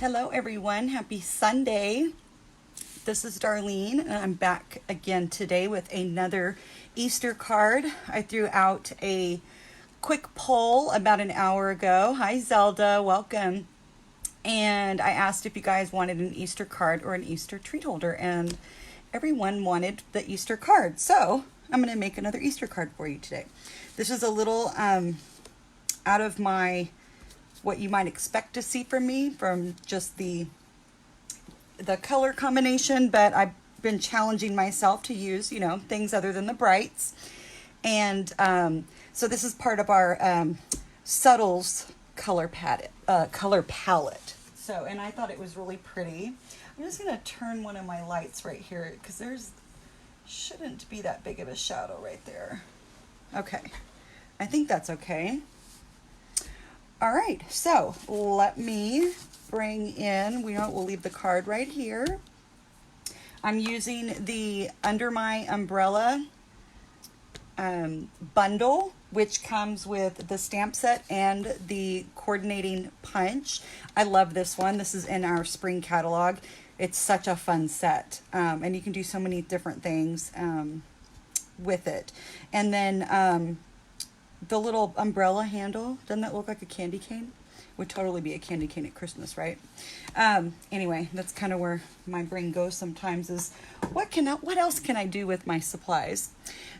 Hello everyone, happy Sunday. This is Darlene and I'm back again today with another Easter card. I threw out a quick poll about an hour ago. Hi Zelda, welcome. And I asked if you guys wanted an Easter card or an Easter treat holder, and everyone wanted the Easter card. So I'm going to make another Easter card for you today. This is a little out of what you might expect to see from me, from just the color combination, but I've been challenging myself to use, things other than the brights. And so this is part of our subtles color palette. So, and I thought it was really pretty. I'm just going to turn one of my lights right here because shouldn't be that big of a shadow right there. Okay, I think that's okay. All right, so let me bring in, we'll leave the card right here. I'm using the Under My Umbrella bundle, which comes with the stamp set and the coordinating punch. I love this one. This is in our spring catalog. It's such a fun set, and you can do so many different things with it. And then the little umbrella handle, doesn't that look like a candy cane? Would totally be a candy cane at Christmas, right? Anyway, that's kind of where my brain goes sometimes, is what else can I do with my supplies?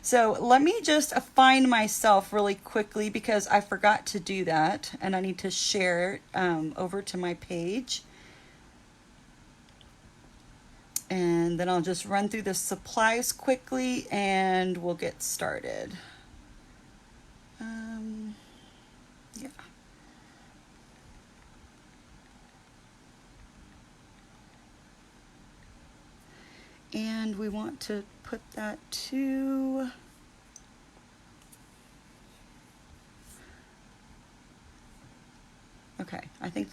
So let me just find myself really quickly because I forgot to do that, and I need to share it over to my page. And then I'll just run through the supplies quickly and we'll get started. Yeah. And we want to put that to okay, I think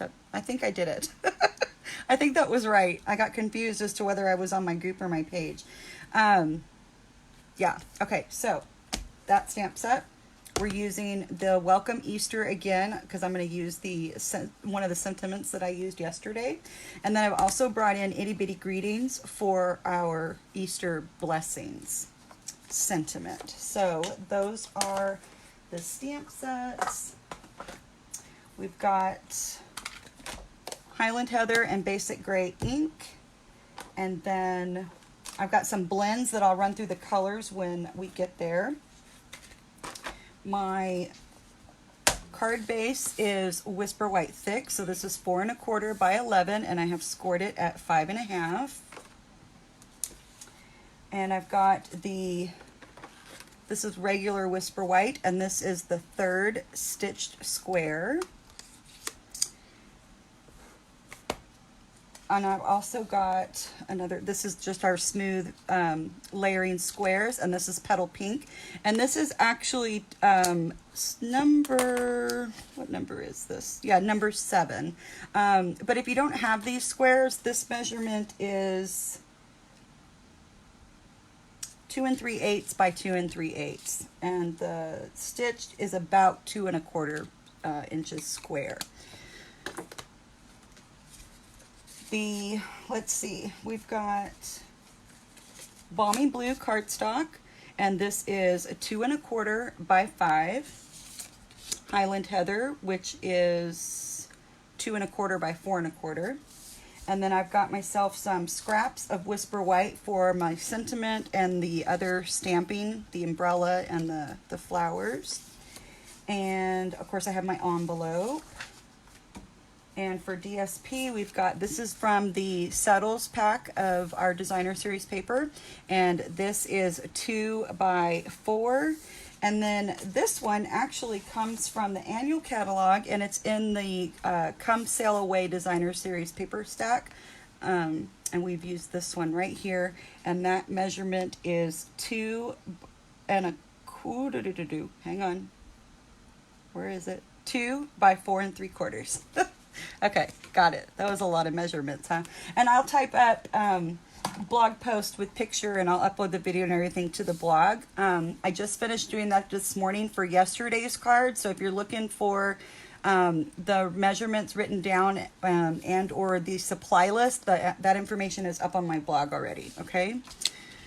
I did it. I think that was right. I got confused as to whether I was on my group or my page. Yeah, okay, so that stamp set. We're using the Welcome Easter again because I'm going to use one of the sentiments that I used yesterday. And then I've also brought in Itty Bitty Greetings for our Easter Blessings sentiment. So those are the stamp sets. We've got Highland Heather and Basic Gray ink. And then I've got some blends that I'll run through the colors when we get there. My card base is Whisper White Thick, so this is 4 1/4 by 11, and I have scored it at 5 1/2. And I've got this is regular Whisper White, and this is the 3rd stitched square. And I've also got this is just our smooth layering squares, and this is Petal Pink. And this is actually what number is this? Yeah, number 7. But if you don't have these squares, this measurement is 2 3/8 by 2 3/8. And the stitched is about 2 1/4 inches square. Let's see, we've got Balmy Blue cardstock, and this is a 2 1/4 by 5. Highland Heather, which is 2 1/4 by 4 1/4. And then I've got myself some scraps of Whisper White for my sentiment and the other stamping, the umbrella and the flowers. And of course I have my envelope. And for DSP, we've got, this is from the Settles pack of our Designer Series paper. And this is 2 by 4. And then this one actually comes from the annual catalog, and it's in the Come Sail Away Designer Series paper stack. And we've used this one right here. And that measurement is 2 1/4. Hang on. Where is it? 2 by 4 3/4. Okay, got it. That was a lot of measurements, huh? And I'll type up blog post with picture, and I'll upload the video and everything to the blog. I just finished doing that this morning for yesterday's card. So if you're looking for The measurements written down and or the supply list, that information is up on my blog already, okay?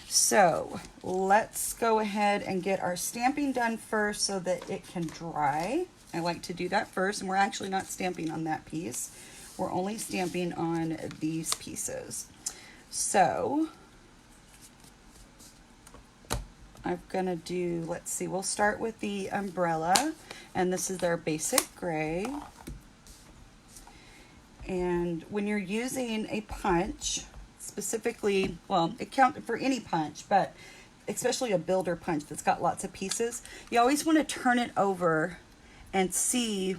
So let's go ahead and get our stamping done first so that it can dry. I like to do that first, and we're actually not stamping on that piece. We're only stamping on these pieces. So I'm gonna do, let's see, we'll start with the umbrella, and this is our basic gray. And when you're using a punch, specifically, well, it counts for any punch, but especially a builder punch that's got lots of pieces, you always want to turn it over and see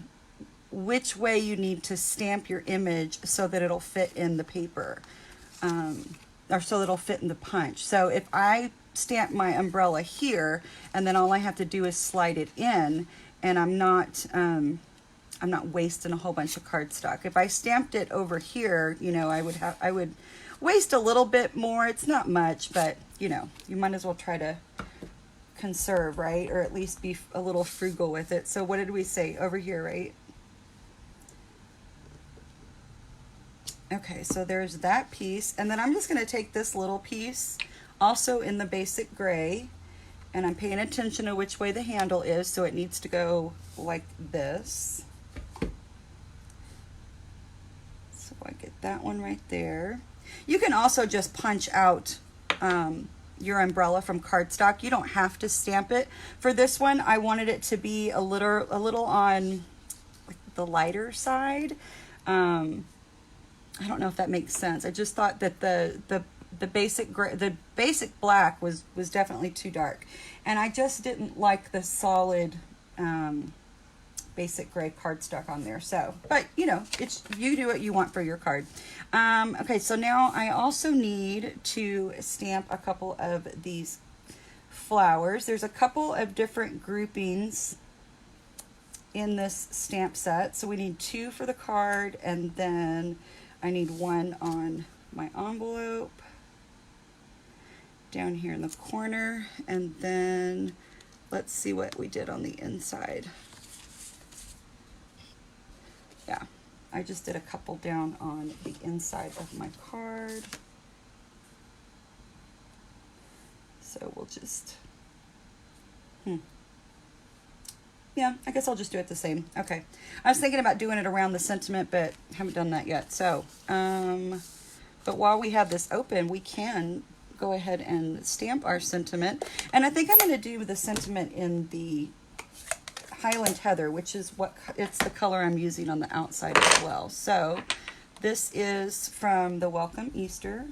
which way you need to stamp your image so that it'll fit in the paper, or so that it'll fit in the punch. So if I stamp my umbrella here, and then all I have to do is slide it in, and I'm not wasting a whole bunch of cardstock. If I stamped it over here, you know, I would waste a little bit more. It's not much, but you know, you might as well try to conserve, right? Or at least be a little frugal with it. So what did we say over here, right? Okay, so there's that piece, and then I'm just going to take this little piece, also in the basic gray, and I'm paying attention to which way the handle is, so it needs to go like this. So I get that one right there. You can also just punch out your umbrella from cardstock. You don't have to stamp it. For this one, I wanted it to be a little on the lighter side. I don't know if that makes sense. I just thought that the basic gray, the basic black was definitely too dark, and I just didn't like the solid basic gray cardstock on there. So, but you know, it's, you do what you want for your card. Okay, so now I also need to stamp a couple of these flowers. There's a couple of different groupings in this stamp set, so we need 2 for the card, and then I need 1 on my envelope down here in the corner, and then let's see what we did on the inside. Yeah, I just did a couple down on the inside of my card. So we'll just, yeah, I guess I'll just do it the same. Okay. I was thinking about doing it around the sentiment, but haven't done that yet. So, but while we have this open, we can go ahead and stamp our sentiment. And I think I'm going to do the sentiment in the Highland Heather, which is what, it's the color I'm using on the outside as well. So this is from the Welcome Easter.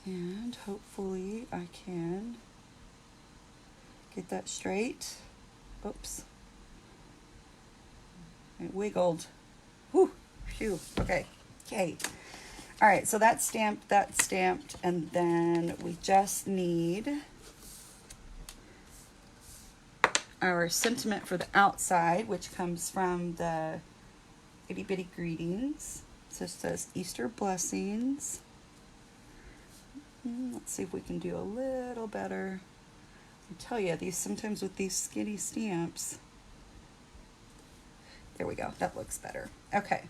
And hopefully I can get that straight. Oops. It wiggled. Whew. Phew. Okay. Okay. All right, so that's stamped, and then we just need our sentiment for the outside, which comes from the Itty Bitty Greetings. So it says Easter Blessings. Let's see if we can do a little better. I tell you, these sometimes with these skinny stamps. There we go, that looks better. Okay.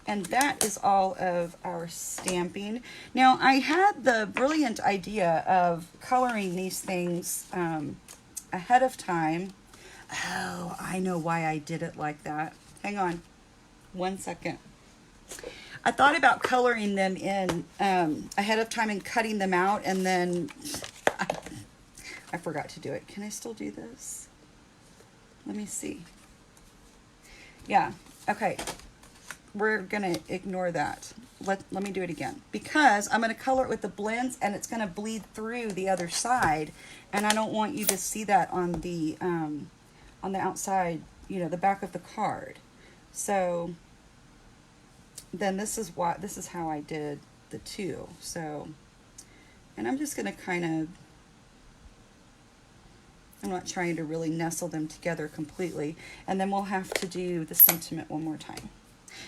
And that is all of our stamping. Now, I had the brilliant idea of coloring these things ahead of time. Oh, I know why I did it like that. Hang on 1 second. I thought about coloring them in ahead of time and cutting them out, and then I forgot to do it. Can I still do this? Let me see. Yeah, okay. We're gonna ignore that. Let me do it again, because I'm gonna color it with the blends, and it's gonna bleed through the other side, and I don't want you to see that on the outside, you know, the back of the card. So then this is how I did the 2. So, and I'm just gonna kind of, I'm not trying to really nestle them together completely, and then we'll have to do the sentiment one more time.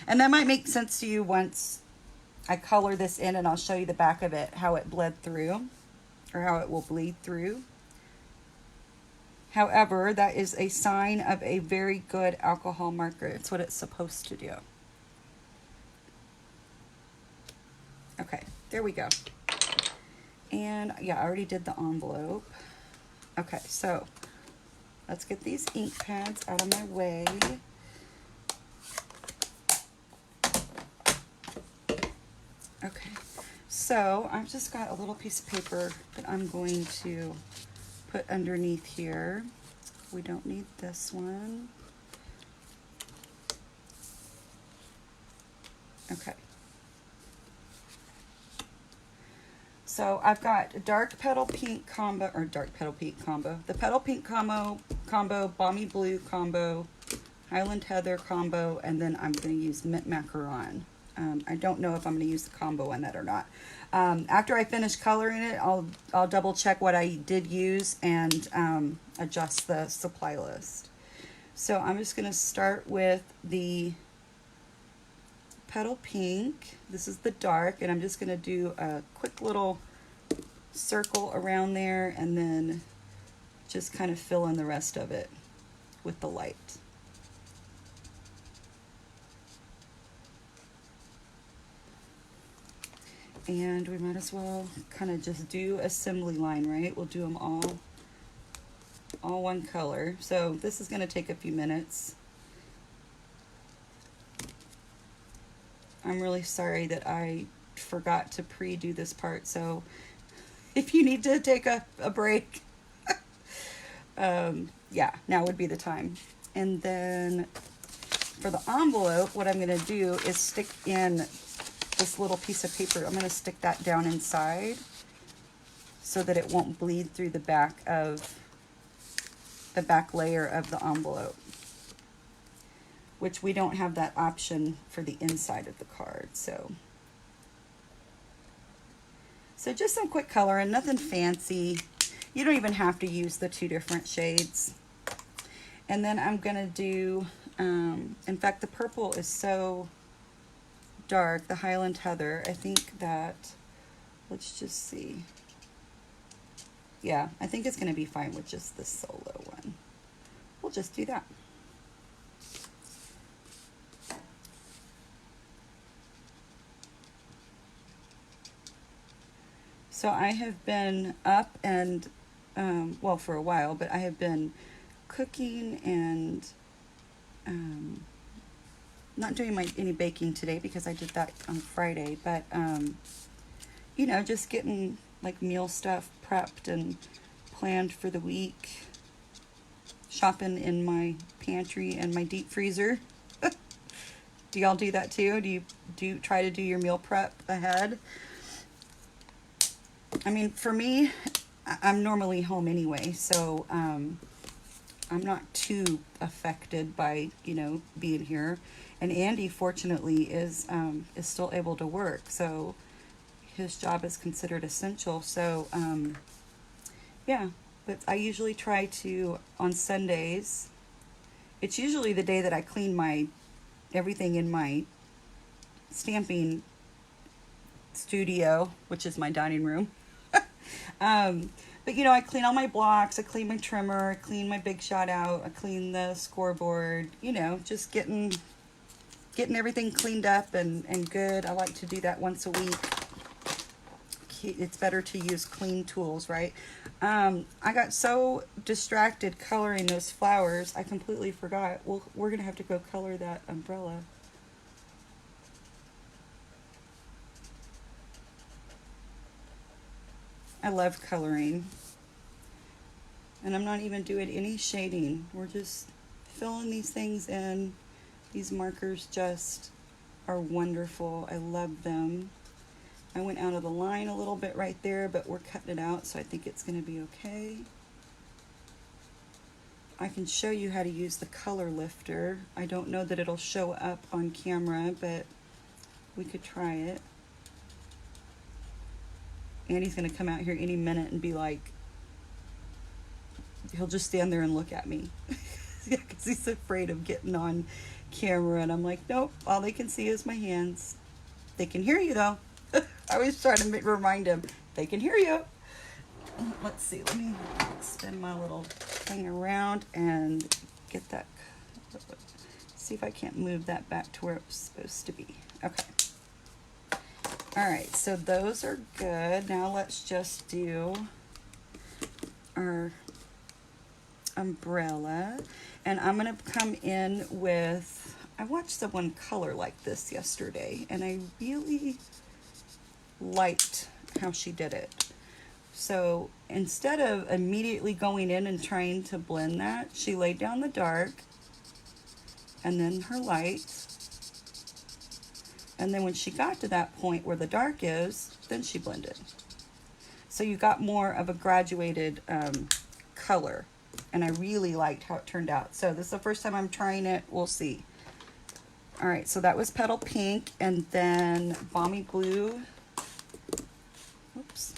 And that might make sense to you once I color this in, and I'll show you the back of it, how it bled through. or how it will bleed through. However, that is a sign of a very good alcohol marker. It's what it's supposed to do. Okay, there we go. And yeah, I already did the envelope. Okay, so let's get these ink pads out of my way. Okay, so I've just got a little piece of paper that I'm going to put underneath here. We don't need this one. Okay. So I've got dark petal pink combo, or dark petal pink combo, the petal pink combo, balmy blue combo, Highland Heather combo, and then I'm going to use mint macaron. I don't know if I'm going to use the combo on that or not. After I finish coloring it, I'll double check what I did use and adjust the supply list. So I'm just going to start with the petal pink. This is the dark, and I'm just going to do a quick little circle around there and then just kind of fill in the rest of it with the light. And we might as well kind of just do assembly line, right? We'll do them all one color. So this is going to take a few minutes. I'm really sorry that I forgot to pre-do this part, so if you need to take a break, yeah, now would be the time. And then for the envelope, what I'm going to do is stick in this little piece of paper. I'm going to stick that down inside so that it won't bleed through the back layer of the envelope, which we don't have that option for the inside of the card. So just some quick coloring, nothing fancy. You don't even have to use the 2 different shades. And then I'm gonna do, in fact, the purple is so dark, the Highland Heather, I think that, let's just see. Yeah, I think it's gonna be fine with just the solo one. We'll just do that. So I have been up and, well, for a while, but I have been cooking and not doing any baking today because I did that on Friday, but, you know, just getting like meal stuff prepped and planned for the week, shopping in my pantry and my deep freezer. Do y'all do that too? Do you try to do your meal prep ahead? I mean, for me, I'm normally home anyway, so I'm not too affected by, you know, being here. And Andy, fortunately, is still able to work, so his job is considered essential. So, yeah, but I usually try to, on Sundays, it's usually the day that I clean everything in my stamping studio, which is my dining room. But you know, I clean all my blocks, I clean my trimmer, I clean my Big Shot out, I clean the scoreboard, you know, just getting everything cleaned up and good. I like to do that once a week. It's better to use clean tools, right? I got so distracted coloring those flowers, I completely forgot. Well, we're gonna have to go color that umbrella. I love coloring, and I'm not even doing any shading. We're just filling these things in. These markers just are wonderful. I love them. I went out of the line a little bit right there, but we're cutting it out, so I think it's going to be okay. I can show you how to use the color lifter. I don't know that it'll show up on camera, but we could try it. Andy's going to come out here any minute and be like, he'll just stand there and look at me because he's afraid of getting on camera. And I'm like, nope, all they can see is my hands. They can hear you though. I always try to remind him, they can hear you. let's see, let me spin my little thing around and get that, see if I can't move that back to where it was supposed to be. Okay. All right, so those are good. Now let's just do our umbrella. And I'm gonna come in with, I watched someone color like this yesterday, and I really liked how she did it. So instead of immediately going in and trying to blend that, she laid down the dark and then her light. And then when she got to that point where the dark is, then she blended. So you got more of a graduated color. And I really liked how it turned out. So this is the first time I'm trying it. We'll see. All right, so that was Petal Pink, and then Balmy Blue. Oops.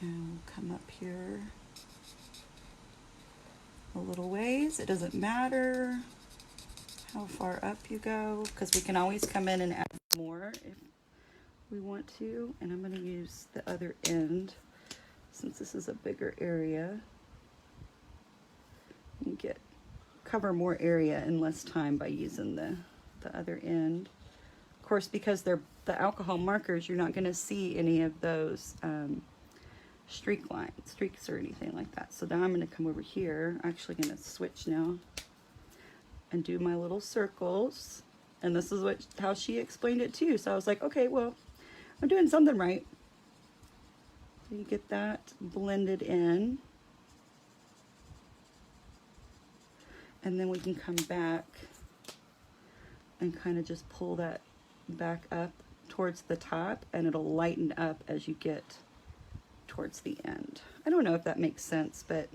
And we'll come up here a little ways. It doesn't matter how far up you go, because we can always come in and add more if we want to. And I'm going to use the other end since this is a bigger area. You can cover more area in less time by using the other end. Of course, because they're the alcohol markers, you're not going to see any of those streaks or anything like that. So now I'm going to come over here. I'm actually going to switch now and do my little circles. And this is how she explained it too. So I was like, okay, well, I'm doing something right. So you get that blended in. And then we can come back and kind of just pull that back up towards the top, and it'll lighten up as you get towards the end. I don't know if that makes sense, but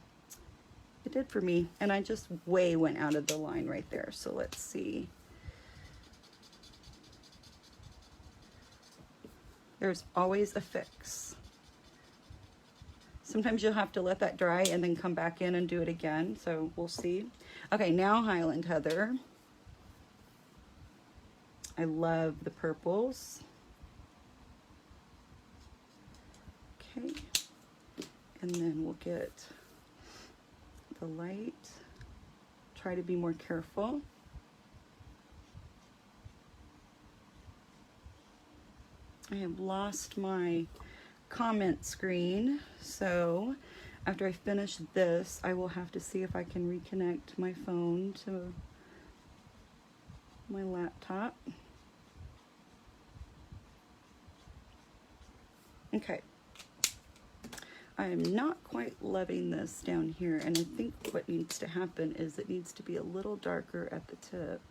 it did for me. And I just way went out of the line right there. So let's see. There's always a fix. Sometimes you'll have to let that dry and then come back in and do it again. So we'll see. Okay, now Highland Heather. I love the purples. Okay, and then we'll get the light. Try to be more careful. I have lost my comment screen, so after I finish this, I will have to see if I can reconnect my phone to my laptop. Okay. I am not quite loving this down here, and I think what needs to happen is it needs to be a little darker at the tip.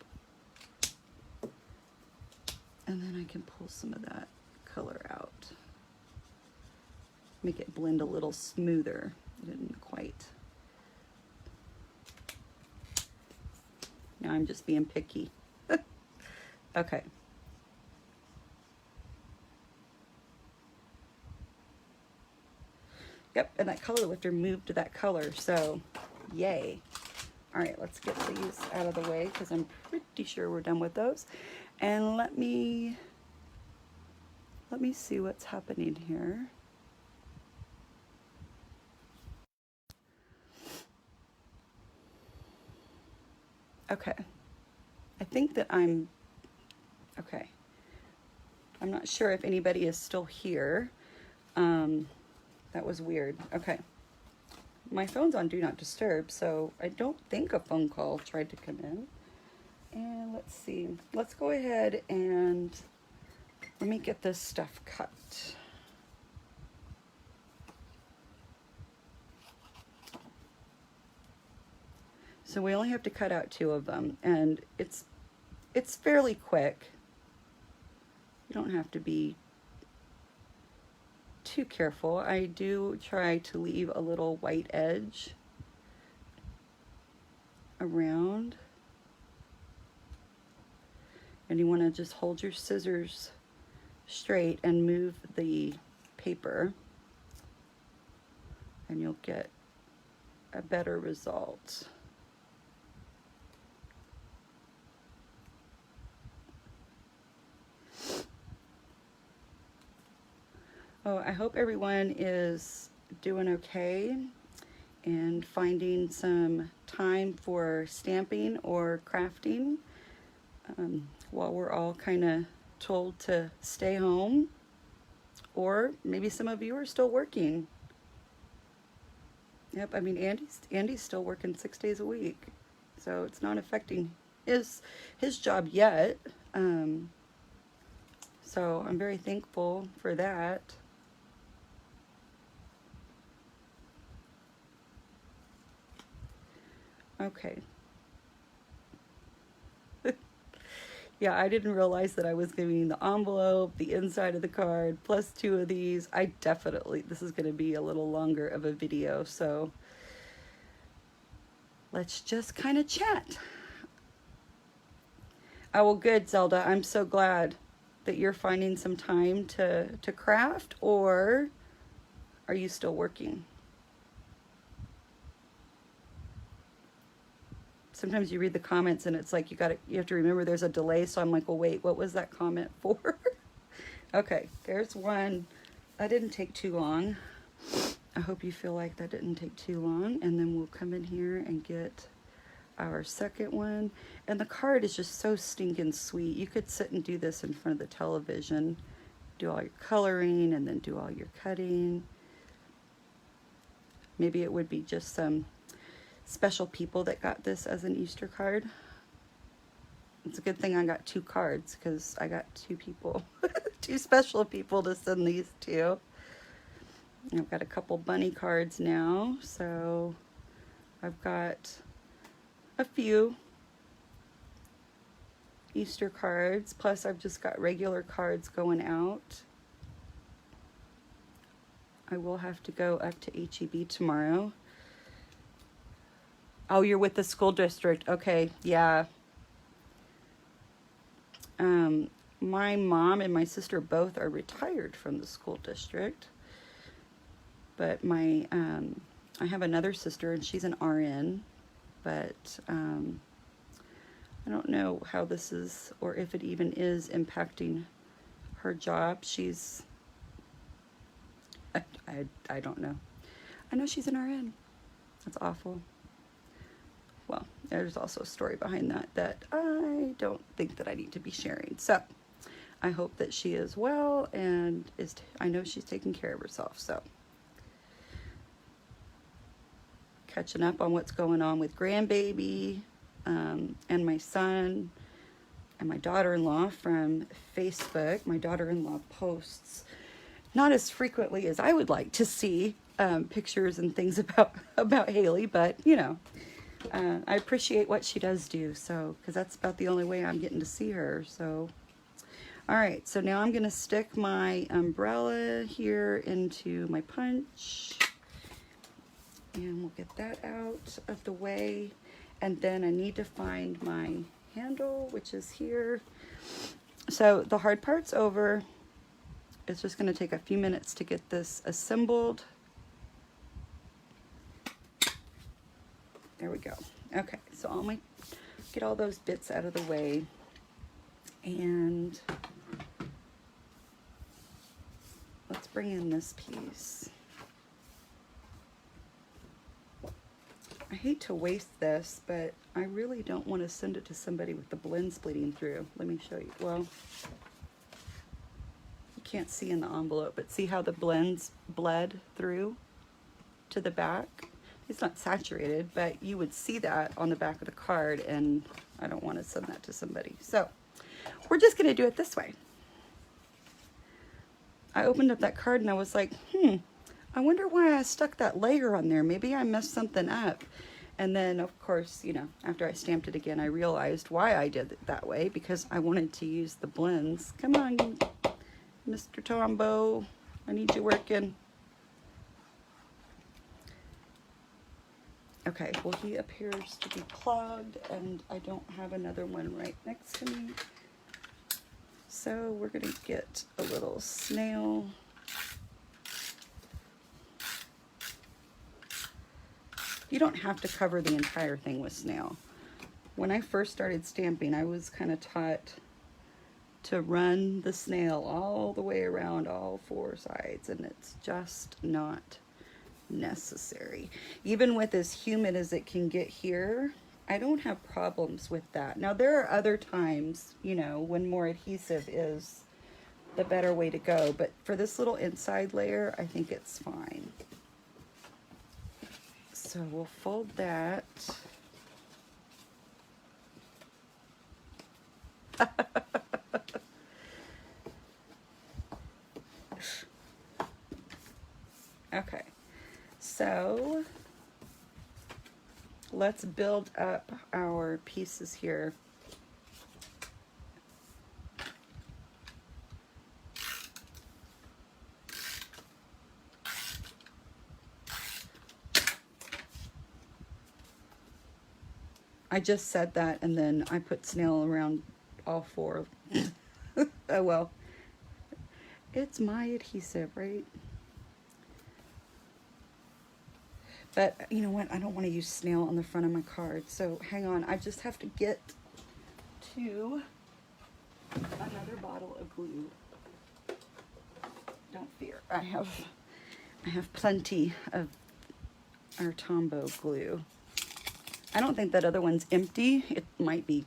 And then I can pull some of that color out. Make it blend a little smoother. I didn't quite. Now I'm just being picky. Okay. Yep, and that color lifter moved to that color, so yay. All right, let's get these out of the way because I'm pretty sure we're done with those. And let me see what's happening here. Okay, I think that okay. I'm not sure if anybody is still here. That was weird. Okay. My phone's on Do Not Disturb, so I don't think a phone call tried to come in. And let's see. Let's go ahead and let me get this stuff cut. So we only have to cut out 2 of them, and it's fairly quick. You don't have to be too careful. I do try to leave a little white edge around. And you want to just hold your scissors straight and move the paper, and you'll get a better result. Oh, I hope everyone is doing okay and finding some time for stamping or crafting while we're all kind of told to stay home. Or maybe some of you are still working. Yep, I mean Andy's still working 6 days a week, so it's not affecting his job yet. So I'm very thankful for that. Okay. Yeah, I didn't realize that I was giving the envelope, the inside of the card, plus 2 of these. This is going to be a little longer of a video, so let's just kind of chat. Oh, well, good, Zelda. I'm so glad that you're finding some time to craft, or are you still working? Sometimes you read the comments and it's like you have to remember there's a delay, so I'm like, well, wait, what was that comment for? Okay, there's one. That didn't take too long. I hope you feel like that didn't take too long, and then we'll come in here and get our second one. And the card is just so stinking sweet. You could sit and do this in front of the television, do all your coloring and then do all your cutting. Maybe it would be just some special people that got this as an Easter card. It's a good thing I got 2 cards, because I got 2 people, 2 special people to send these to. I've got a couple bunny cards now, so I've got a few Easter cards, plus I've just got regular cards going out. I will have to go up to HEB tomorrow. Oh, you're with the school district. Okay, yeah. My mom and my sister both are retired from the school district. But I have another sister, and she's an RN. But I don't know how this is, or if it even is impacting her job. I don't know. I know she's an RN. That's awful. Well, there's also a story behind that I don't think that I need to be sharing. So I hope that she is well, and I know she's taking care of herself. So catching up on what's going on with grandbaby, and my son and my daughter-in-law from Facebook. My daughter-in-law posts not as frequently as I would like to see pictures and things about Haley, but you know, I appreciate what she does do, so because that's about the only way I'm getting to see her. So all right, so now I'm going to stick my umbrella here into my punch, and we'll get that out of the way. And then I need to find my handle, which is here. So the hard part's over. It's just going to take a few minutes to get this assembled. There we go. Okay, so get all those bits out of the way. And let's bring in this piece. I hate to waste this, but I really don't want to send it to somebody with the blends bleeding through. Let me show you. Well, you can't see in the envelope, but see how the blends bled through to the back? It's not saturated, but you would see that on the back of the card, and I don't want to send that to somebody. So we're just going to do it this way. I opened up that card and I was like, I wonder why I stuck that layer on there. Maybe I messed something up. And then, of course, you know, after I stamped it again, I realized why I did it that way, because I wanted to use the blends. Come on, Mr. Tombo. I need you working. Okay, well, he appears to be clogged, and I don't have another one right next to me. So we're going to get a little snail. You don't have to cover the entire thing with snail. When I first started stamping, I was kind of taught to run the snail all the way around, all all four sides, and it's just not necessary. Even with as humid as it can get here, I don't have problems with that. Now there are other times, you know, when more adhesive is the better way to go, but for this little inside layer, I think it's fine. So we'll fold that. Okay, so let's build up our pieces here. I just said that and then I put snail around all four. Oh well, it's my adhesive, right? But you know what? I don't want to use snail on the front of my card. So hang on. I just have to get to another bottle of glue. Don't fear. I have plenty of our Tombow glue. I don't think that other one's empty. It might be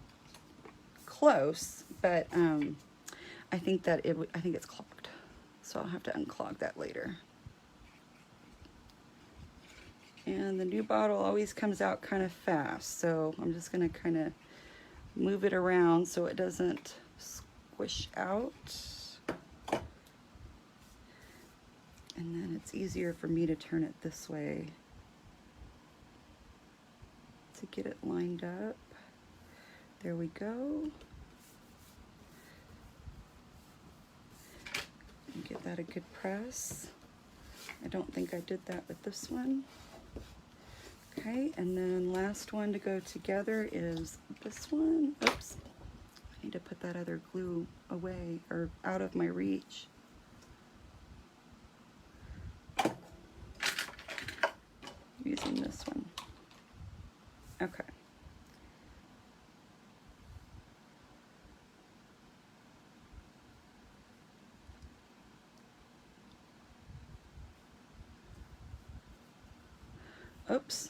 close, but I think that I think it's clogged. So I'll have to unclog that later. And the new bottle always comes out kind of fast, so I'm just going to kind of move it around so it doesn't squish out. And then it's easier for me to turn it this way to get it lined up. There we go. And get that a good press. I don't think I did that with this one. Okay, and then last one to go together is this one. Oops, I need to put that other glue away or out of my reach. Using this one. Okay. Oops.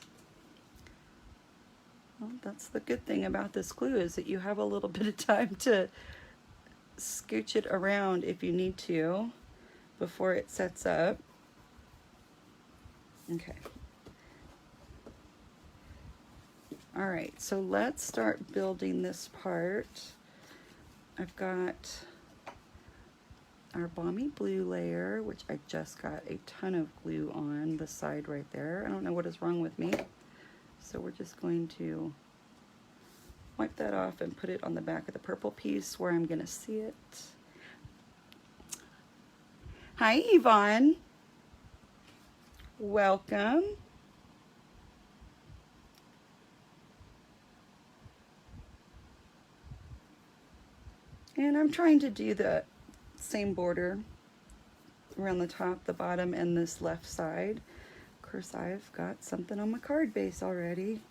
Well, that's the good thing about this glue is that you have a little bit of time to scooch it around if you need to before it sets up. Okay. All right, so let's start building this part. I've got our balmy blue layer, which I just got a ton of glue on the side right there. I don't know what is wrong with me. So we're just going to wipe that off and put it on the back of the purple piece where I'm gonna see it. Hi, Yvonne. Welcome. And I'm trying to do the same border around the top, the bottom, and this left side. Of course, I've got something on my card base already.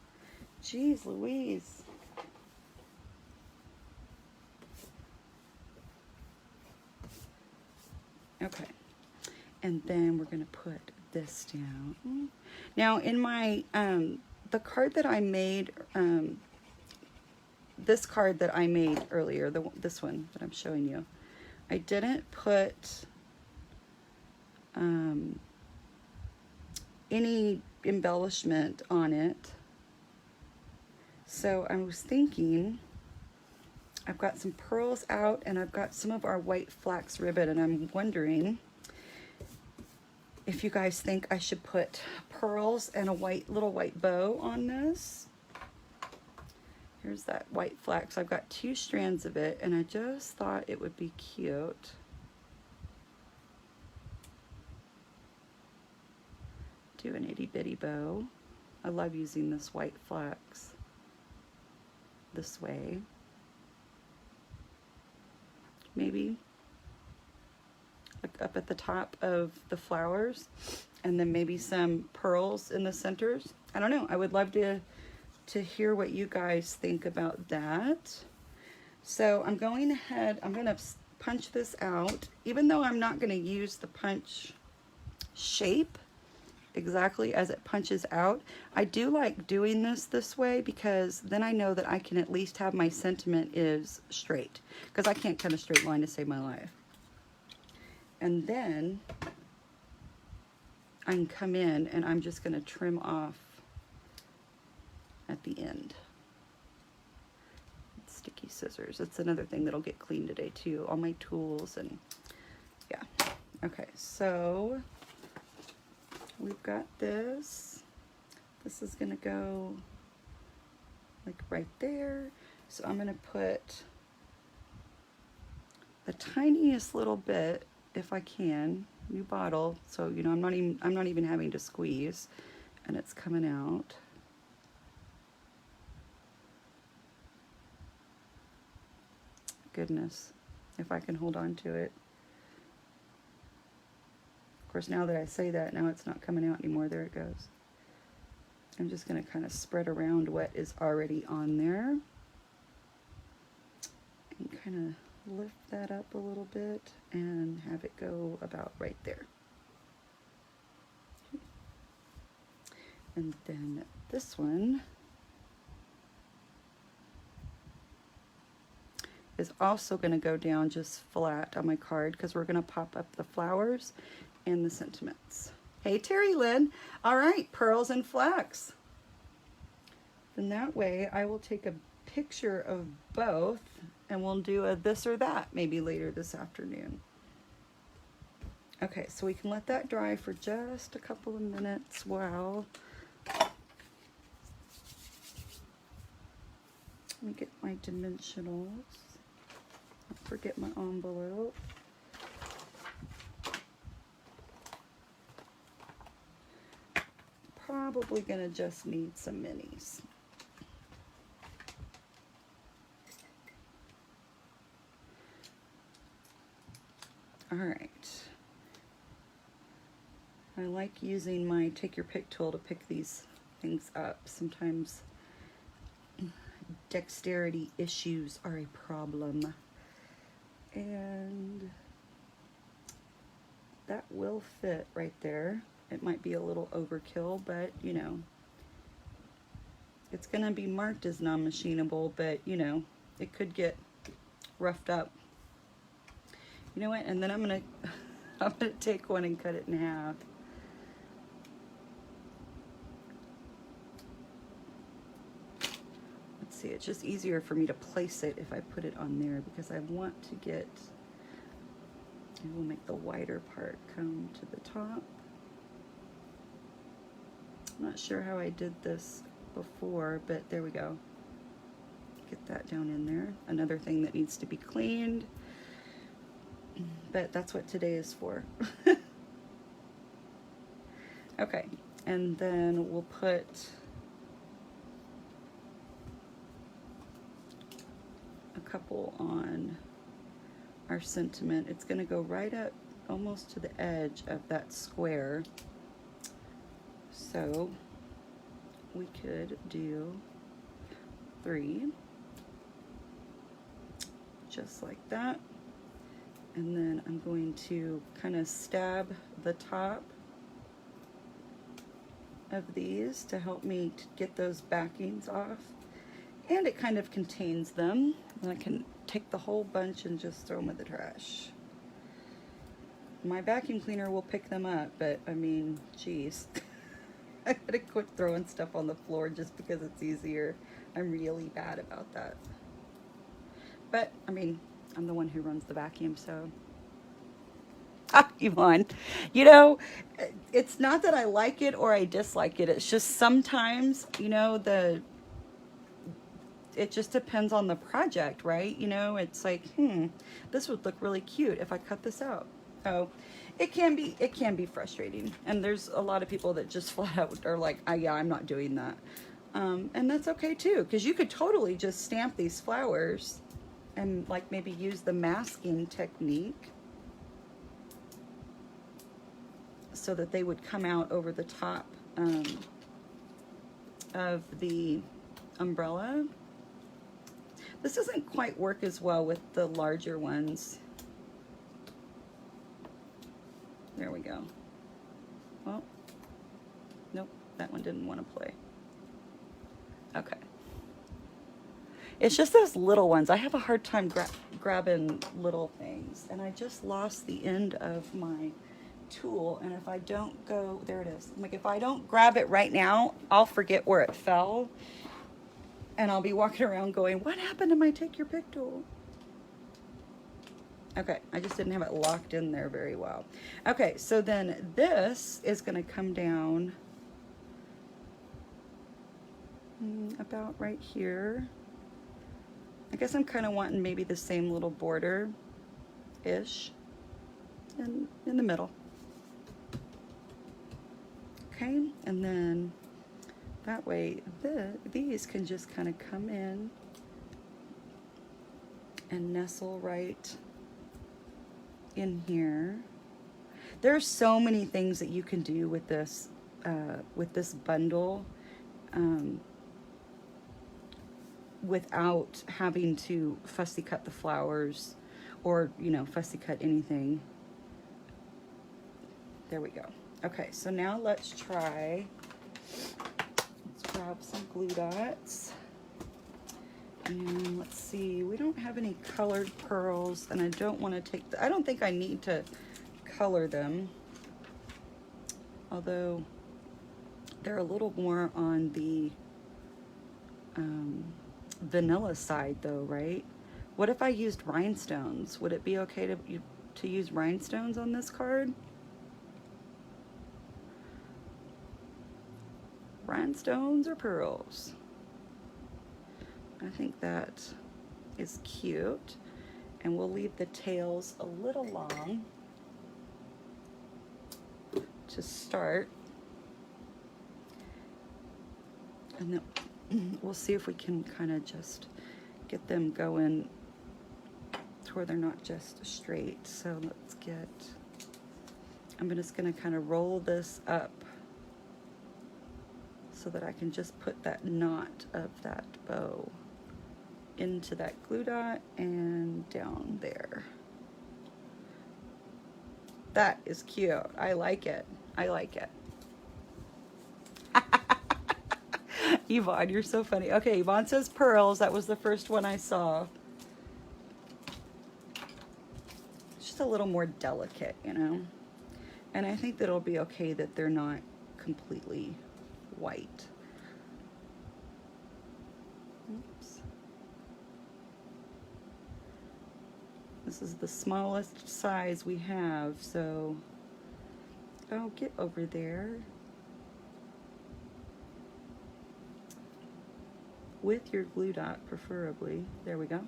Jeez Louise. Okay, and then we're gonna put this down. Now in my, the card that I made, this card that I made earlier, this one that I'm showing you, I didn't put any embellishment on it. So I was thinking, I've got some pearls out and I've got some of our white flax ribbon, and I'm wondering if you guys think I should put pearls and a little white bow on this. Here's that white flax. I've got 2 strands of it, and I just thought it would be cute. Do an itty bitty bow. I love using this white flax this way. Maybe like up at the top of the flowers, and then maybe some pearls in the centers. I don't know. I would love to hear what you guys think about that. So I'm going ahead, I'm going to punch this out. Even though I'm not going to use the punch shape exactly as it punches out, I do like doing this way, because then I know that I can at least have my sentiment is straight, because I can't cut a straight line to save my life. And then I can come in and I'm just going to trim off at the end. Sticky scissors. It's another thing that'll get clean today too. All my tools and yeah. Okay, so we've got this. This is gonna go like right there. So I'm gonna put the tiniest little bit, if I can, new bottle. So you know, I'm not even having to squeeze, and it's coming out. Goodness, if I can hold on to it. Of course, now that I say that, now it's not coming out anymore. There it goes. I'm just going to kind of spread around what is already on there and kind of lift that up a little bit and have it go about right there. And then this one is also going to go down just flat on my card, because we're going to pop up the flowers and the sentiments. Hey Terry Lynn, all right, pearls and flax. Then that way I will take a picture of both and we'll do a this or that maybe later this afternoon. Okay, so we can let that dry for just a couple of minutes while let me get my dimensionals. Forget my envelope. Probably gonna just need some minis. All right. I like using my take your pick tool to pick these things up. Sometimes dexterity issues are a problem. And that will fit right there. It might be a little overkill, but you know, it's gonna be marked as non-machinable, but you know, it could get roughed up. You know what? And then I'm gonna take one and cut it in half. Let's see, it's just easier for me to place it if I put it on there, because I want to get, I will make the wider part come to the top. I'm not sure how I did this before, but there we go. Get that down in there. Another thing that needs to be cleaned, but that's what today is for. Okay, and then we'll put a couple on our sentiment. It's going to go right up almost to the edge of that square. So we could do 3, just like that. And then I'm going to kind of stab the top of these to help me to get those backings off. And it kind of contains them. And I can take the whole bunch and just throw them in the trash. My vacuum cleaner will pick them up, but I mean, geez. I gotta quit throwing stuff on the floor just because it's easier. I'm really bad about that. But, I mean, I'm the one who runs the vacuum, so. Yvonne, you know, it's not that I like it or I dislike it. It's just sometimes, you know, it just depends on the project, right? You know, it's like, this would look really cute if I cut this out. Oh, it can be frustrating. And there's a lot of people that just flat out are like, yeah, I'm not doing that. And that's okay too, because you could totally just stamp these flowers and like maybe use the masking technique so that they would come out over the top of the umbrella. This doesn't quite work as well with the larger ones. There we go. Well, nope, that one didn't want to play. Okay. It's just those little ones. I have a hard time grabbing little things, and I just lost the end of my tool, and if I don't go, there it is. Like, if I don't grab it right now, I'll forget where it fell, and I'll be walking around going, what happened to my take your pick tool? Okay, I just didn't have it locked in there very well. Okay, so then this is going to come down about right here. I guess I'm kind of wanting maybe the same little border-ish in the middle. Okay, and then that way these can just kind of come in and nestle right in here. There's so many things that you can do with this bundle without having to fussy cut the flowers or, you know, fussy cut anything. There we go. Okay, so now let's grab some glue dots. And let's see, we don't have any colored pearls, and I don't want to I don't think I need to color them. Although they're a little more on the vanilla side though, right? What if I used rhinestones? Would it be okay to use rhinestones on this card? Rhinestones or pearls? I think that is cute, and we'll leave the tails a little long to start, and then we'll see if we can kind of just get them going to where they're not just straight. So let's get, I'm just going to kind of roll this up so that I can just put that knot of that bow into that glue dot and down there. That is cute. I like it. I like it. Yvonne, you're so funny. Okay, Yvonne says pearls. That was the first one I saw. It's just a little more delicate, you know? And I think that it'll be okay that they're not completely white. Oops. This is the smallest size we have, so I'll get over there with your glue dot, preferably. There we go.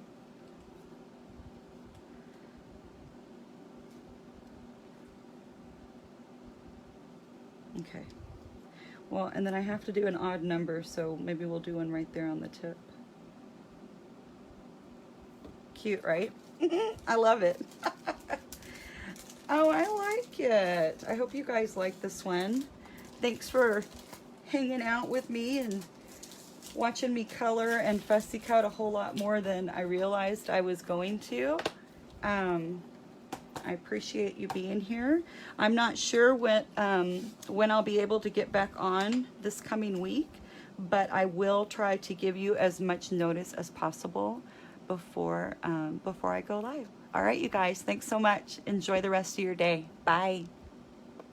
Okay. Well, and then I have to do an odd number, so maybe we'll do one right there on the tip. Cute, right? I love it. Oh, I like it. I hope you guys like this one. Thanks for hanging out with me and watching me color and fussy cut a whole lot more than I realized I was going to. I appreciate you being here. I'm not sure when I'll be able to get back on this coming week, but I will try to give you as much notice as possible before I go live. All right, you guys, thanks so much. Enjoy the rest of your day. Bye.